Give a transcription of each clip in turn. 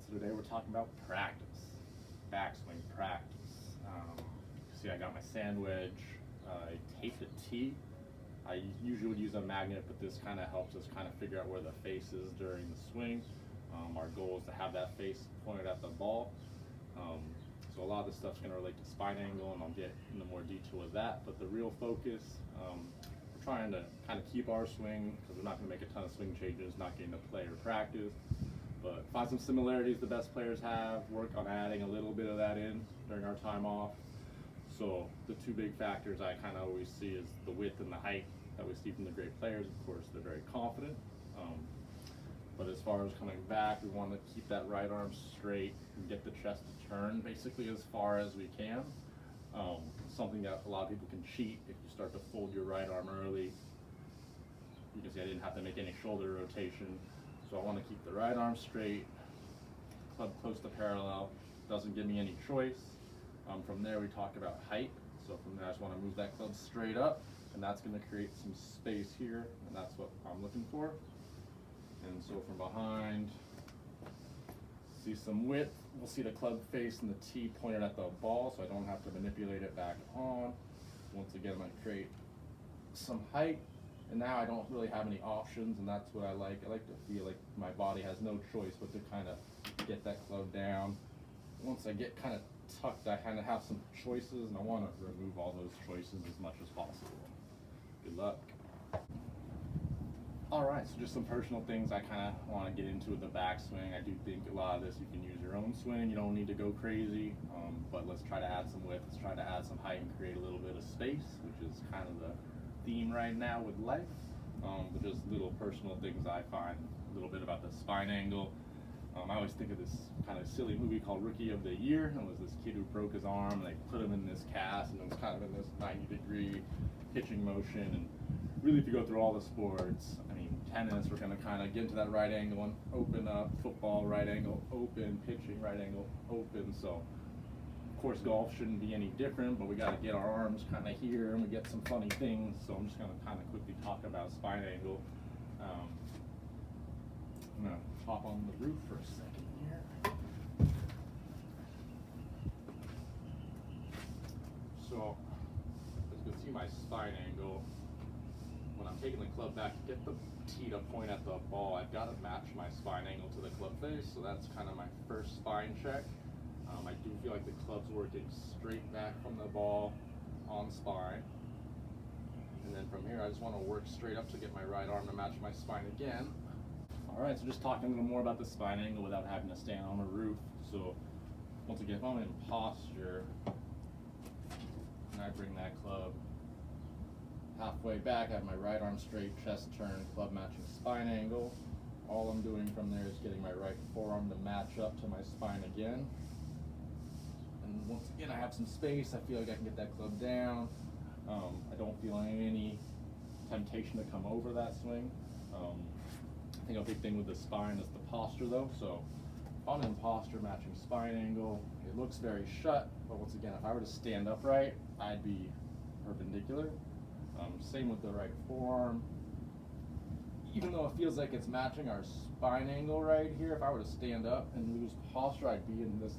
So today we're talking about practice, backswing practice. See, I got my sand wedge. I taped a tee. I usually would use a magnet, but this kind of helps us kind of figure out where the face is during the swing. Our goal is to have that face pointed at the ball. So a lot of this stuff's going to relate to spine angle, and I'll get into more detail with that. But the real focus, we're trying to kind of keep our swing, because we're not going to make a ton of swing changes, not getting to play or practice. But find some similarities the best players have, work on adding a little bit of that in during our time off. So the two big factors I kind of always see is the width and the height that we see from the great players. Of course, they're very confident. But as far as coming back, we want to keep that right arm straight and get the chest to turn basically as far as we can. Something that a lot of people can cheat if you start to fold your right arm early. You can see I didn't have to make any shoulder rotation. So I want to keep the right arm straight, club close to parallel, doesn't give me any choice. From there we talk about height. So from there I just want to move that club straight up, and that's going to create some space here, and that's what I'm looking for. And so from behind, see some width. We'll see the club face and the tee pointed at the ball, so I don't have to manipulate it back on. Once again, I'm going to create some height. And now I don't really have any options, and that's what I like. I like to feel like my body has no choice but to kind of get that club down. Once I get kind of tucked, I kind of have some choices, and I want to remove all those choices as much as possible. Good luck. All right, so just some personal things I kind of want to get into with the backswing. I do think a lot of this you can use your own swing. You don't need to go crazy, but let's try to add some width. Let's try to add some height and create a little bit of space, which is kind of the theme right now with life. But just little personal things I find. A little bit about the spine angle. I always think of this kind of silly movie called Rookie of the Year. It was this kid who broke his arm, and they put him in this cast, and it was kind of in this 90-degree pitching motion. And really, if you go through all the sports, I mean, tennis, we're going to kind of get into that right angle and open up. Football, right angle, open. Pitching, right angle, open. So of course, golf shouldn't be any different, but we got to get our arms kind of here, and we get some funny things. So I'm just going to kind of quickly talk about spine angle. I'm going to hop on the roof for a second here. So as you can see my spine angle, when I'm taking the club back to get the tee to point at the ball, I've got to match my spine angle to the club face. So that's kind of my first spine check. I do feel like the club's working straight back from the ball on spine. And then from here, I just want to work straight up to get my right arm to match my spine again. All right, so just talking a little more about the spine angle without having to stand on a roof. So once again, if I'm in posture, and I bring that club halfway back, I have my right arm straight, chest turn, club matching spine angle. All I'm doing from there is getting my right forearm to match up to my spine again. And once again, I have some space. I feel like I can get that club down. I don't feel any temptation to come over that swing. I think a big thing with the spine is the posture though. So if I'm in posture matching spine angle, it looks very shut, but once again, if I were to stand upright, I'd be perpendicular. Same with the right forearm. Even though it feels like it's matching our spine angle right here, if I were to stand up and lose posture, I'd be in this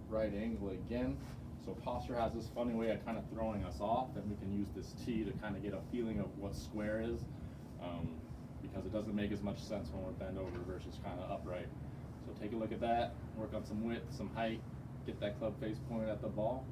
right angle again. So posture has this funny way of kind of throwing us off, and we can use this tee to kind of get a feeling of what square is, because it doesn't make as much sense when we're bent over versus kind of upright. So take a look at that, work on some width, some height, get that club face pointed at the ball,